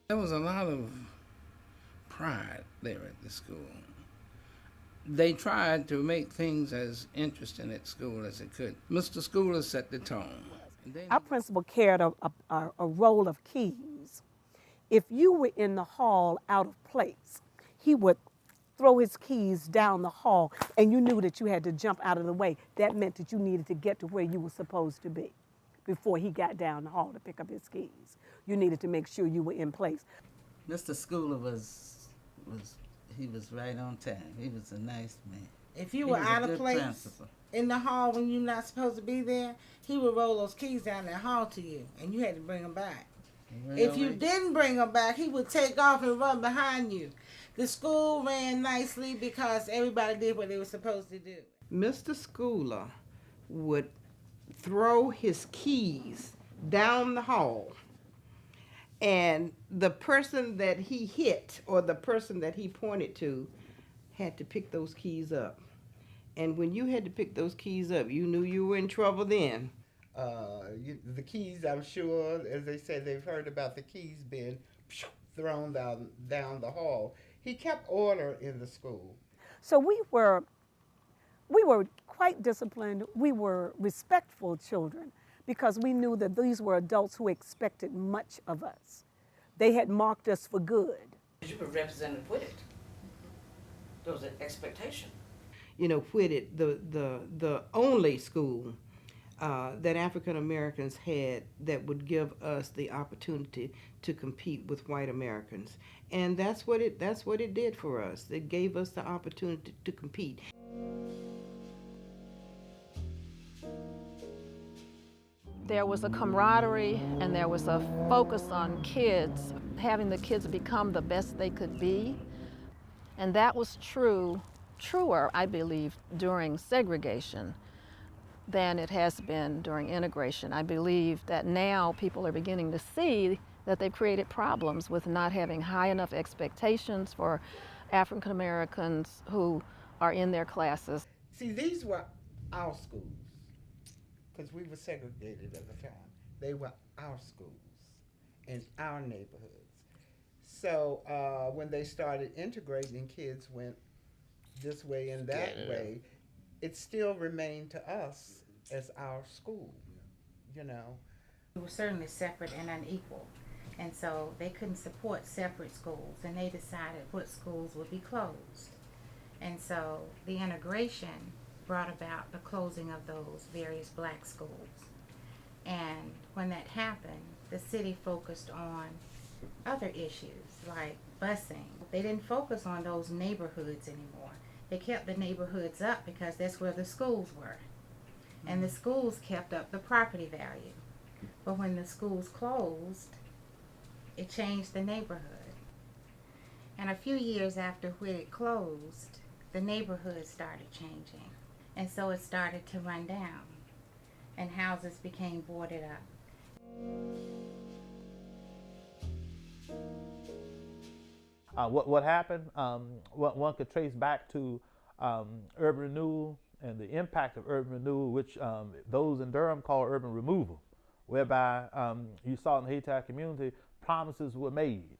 There was a lot of pride there at the school. They tried to make things as interesting at school as they could. Mr. Schooler set the tone. And then, Our principal carried a roll of keys. If you were in the hall out of place, he would throw his keys down the hall and you knew that you had to jump out of the way. That meant that you needed to get to where you were supposed to be before he got down the hall to pick up his keys. You needed to make sure you were in place. Mr. Schooler was he was right on time. He was a nice man. If you He were was a out of good place principal. in the hall when you're not supposed to be there, he would roll those keys down that hall to you, and you had to bring them back. If you didn't bring them back, he would take off and run behind you. The school ran nicely because everybody did what they were supposed to do. Mr. Schooler would throw his keys down the hall, and the person that he hit or the person that he pointed to had to pick those keys up. And when you had to pick those keys up, you knew you were in trouble then. The keys, I'm sure, as they said, they've heard about the keys being thrown down the hall. He kept order in the school. So we were quite disciplined. We were respectful children because we knew that these were adults who expected much of us. They had marked us for good. You were represented Whitted. There was an expectation. You know, Whitted, the only school that African Americans had that would give us the opportunity to compete with white Americans. And that's what it did for us. It gave us the opportunity to compete. There was a camaraderie and there was a focus on kids, having the kids become the best they could be. And that was truer, I believe, during segregation than it has been during integration. I believe that now people are beginning to see that they've created problems with not having high enough expectations for African Americans who are in their classes. See, these were our schools, because we were segregated at the time. They were our schools in our neighborhoods. So when they started integrating, kids went this way and that way. It still remained to us as our school, you know. We were certainly separate and unequal, and so they couldn't support separate schools, and they decided what schools would be closed. And so the integration brought about the closing of those various black schools. And when that happened, the city focused on other issues like busing. They didn't focus on those neighborhoods anymore. They kept the neighborhoods up because that's where the schools were. And the schools kept up the property value. But when the schools closed, it changed the neighborhood. And a few years after Whitted closed, the neighborhood started changing. And so it started to run down, and houses became boarded up. What happened, one could trace back to urban renewal and the impact of urban renewal, which those in Durham call urban removal, whereby you saw in the Haiti community promises were made,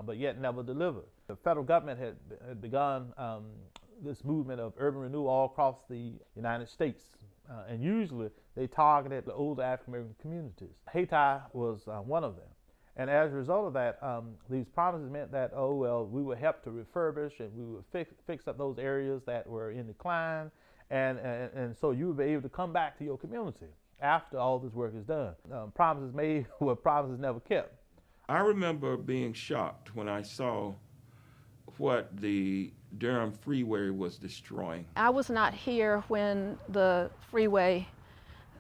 but yet never delivered. The federal government had begun this movement of urban renewal all across the United States, and usually they targeted the older African American communities. Haiti was one of them. And as a result of that, these promises meant that, oh, well, we would help to refurbish and we would fix up those areas that were in decline. And so you would be able to come back to your community after all this work is done. Promises made were promises never kept. I remember being shocked when I saw what the Durham freeway was destroying. I was not here when the freeway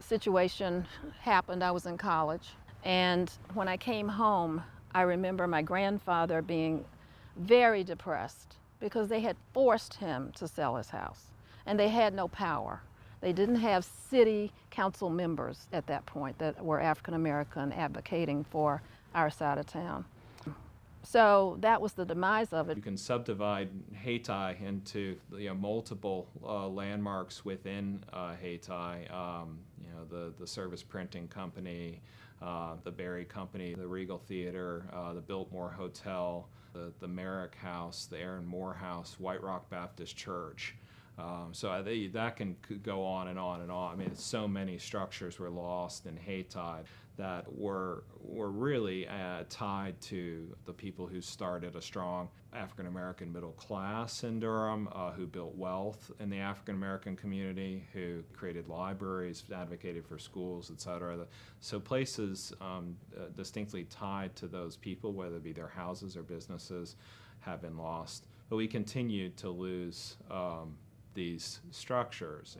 situation happened. I was in college. And when I came home, I remember my grandfather being very depressed because they had forced him to sell his house and they had no power. They didn't have city council members at that point that were African American advocating for our side of town. So that was the demise of it. You can subdivide Hayti into multiple landmarks within Hayti. You know, the Service Printing Company, the Berry Company, the Regal Theater, the Biltmore Hotel, the Merrick House, the Aaron Moore House, White Rock Baptist Church. That could go on and on and on. I mean, so many structures were lost in Hayti that were really tied to the people who started a strong African American middle class in Durham, who built wealth in the African American community, who created libraries, advocated for schools, etc. So places distinctly tied to those people, whether it be their houses or businesses, have been lost. But we continue to lose these structures.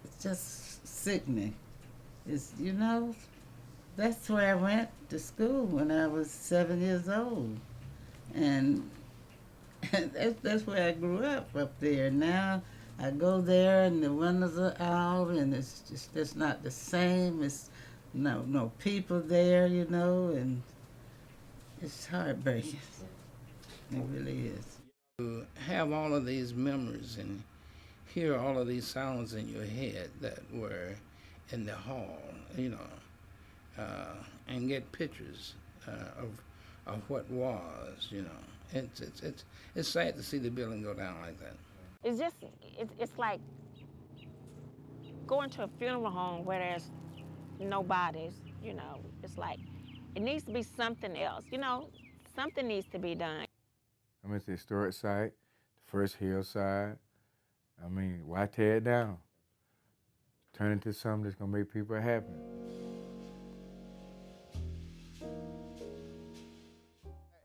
It's just sickening. It's, you know, that's where I went to school when I was 7 years old. And that's where I grew up there. Now I go there and the windows are out and it's just not the same. It's no people there, you know, and it's heartbreaking. It really is. To have all of these memories and hear all of these sounds in your head that were in the hall, you know, and get pictures of what was, you know. It's sad to see the building go down like that. It's just, it's like going to a funeral home where there's no bodies, you know. It's like, it needs to be something else, you know. Something needs to be done. I'm at the historic site, the first Hillside. I mean, why tear it down? Turn it into something that's gonna make people happy.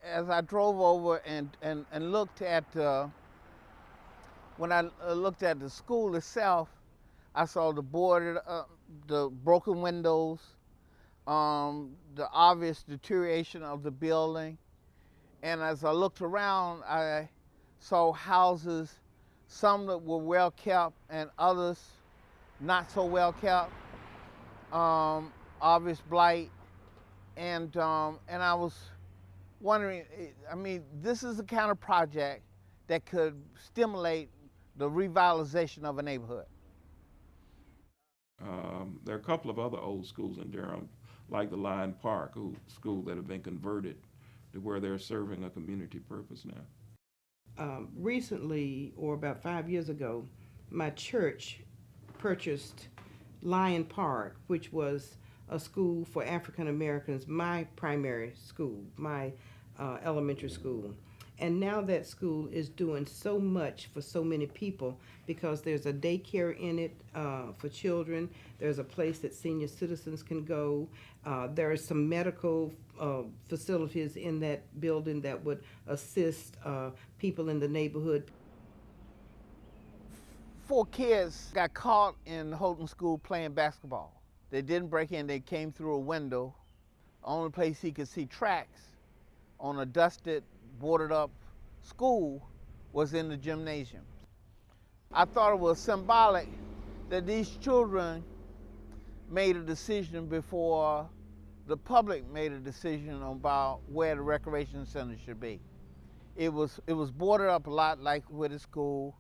As I drove over and looked at, when I looked at the school itself, I saw the boarded, the broken windows, the obvious deterioration of the building. And as I looked around, I saw houses, some that were well kept and others not so well kept, obvious blight. And I was wondering, I mean, this is the kind of project that could stimulate the revitalization of a neighborhood. There are a couple of other old schools in Durham, like the Lyon Park school, that have been converted to where they're serving a community purpose now. Recently, or about 5 years ago, my church purchased Lyon Park, which was a school for African Americans, my primary school, my elementary school. And now that school is doing so much for so many people because there's a daycare in it for children. There's a place that senior citizens can go. There are some medical facilities in that building that would assist people in the neighborhood. 4 kids got caught in Houghton School playing basketball. They didn't break in, they came through a window. Only place he could see tracks on a dusted, boarded up school was in the gymnasium. I thought it was symbolic that these children made a decision before the public made a decision about where the recreation center should be. It was boarded up a lot like Whitted School,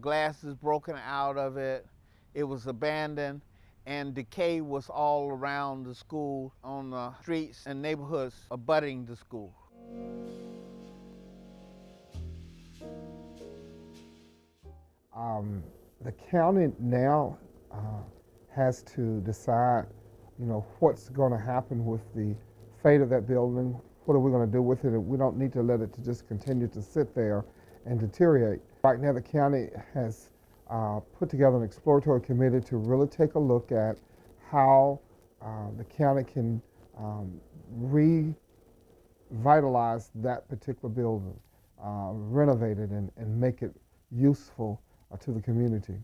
glasses broken out of it. It was abandoned, and decay was all around the school, on the streets and neighborhoods abutting the school. The county now has to decide, you know, what's going to happen with the fate of that building. What are we going to do with it? We don't need to let it to just continue to sit there and deteriorate. Right now, the county has put together an exploratory committee to really take a look at how the county can revitalize that particular building, renovate it, and make it useful to the community.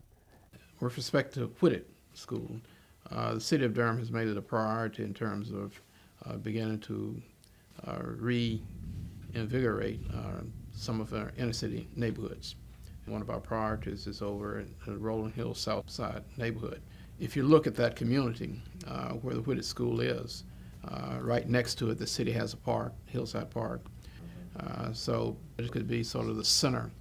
With respect to Whitted School, the city of Durham has made it a priority in terms of beginning to reinvigorate some of our inner city neighborhoods. One of our priorities is over in the Rolling Hill South Side neighborhood. If you look at that community where the Whitted School is, right next to it the city has a park, Hillside Park. So it could be sort of the center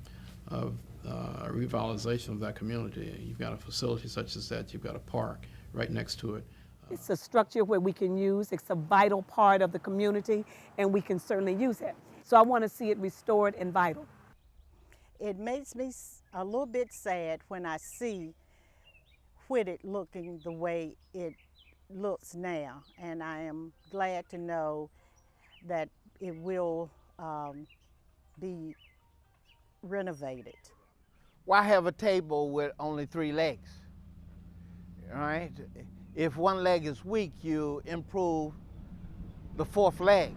of a revitalization of that community. You've got a facility such as that, you've got a park right next to it. It's a structure where we can use. It's a vital part of the community, and we can certainly use it. So I want to see it restored and vital. It makes me a little bit sad when I see Whitted looking the way it looks now, and I am glad to know that it will be renovated. Why have a table with only 3 legs? All right? If one leg is weak, you improve the 4th leg.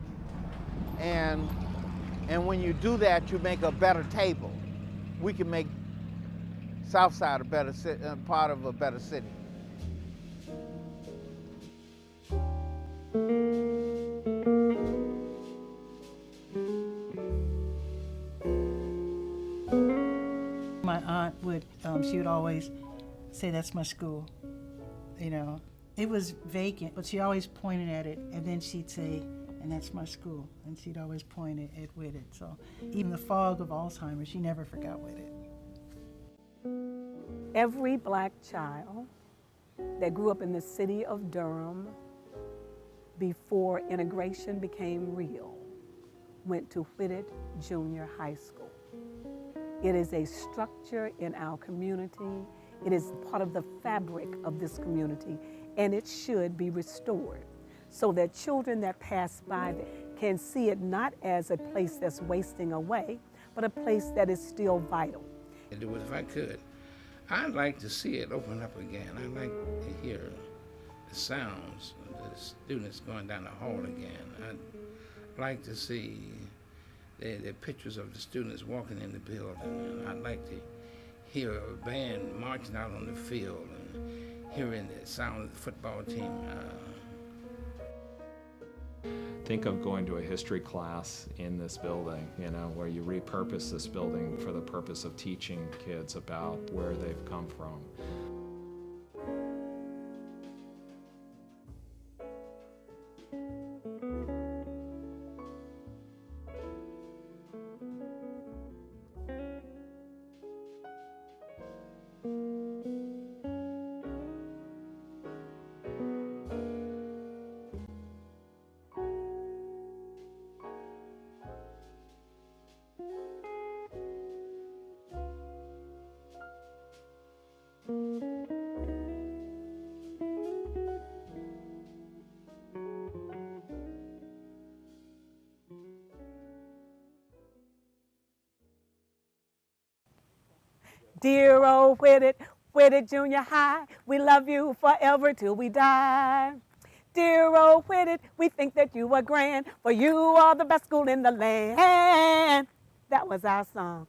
And when you do that, you make a better table. We can make Southside a better part of a better city. My aunt would, she would always say, "That's my school." You know, it was vacant, but she always pointed at it, and then she'd say, "And that's my school." And she'd always point at Whitted. So even the fog of Alzheimer's, she never forgot Whitted. Every black child that grew up in the city of Durham before integration became real went to Whitted Junior High School. It is a structure in our community. It is part of the fabric of this community, and it should be restored so that children that pass by can see it not as a place that's wasting away, but a place that is still vital. If I could, I'd like to see it open up again. I'd like to hear the sounds of the students going down the hall again. I'd like to see the pictures of the students walking in the building. And I'd like to hear a band marching out on the field and hearing the sound of the football team. Think of going to a history class in this building, you know, where you repurpose this building for the purpose of teaching kids about where they've come from. Dear old Whitted Junior High, we love you forever till we die. Dear old Whitted, we think that you are grand, for you are the best school in the land. That was our song.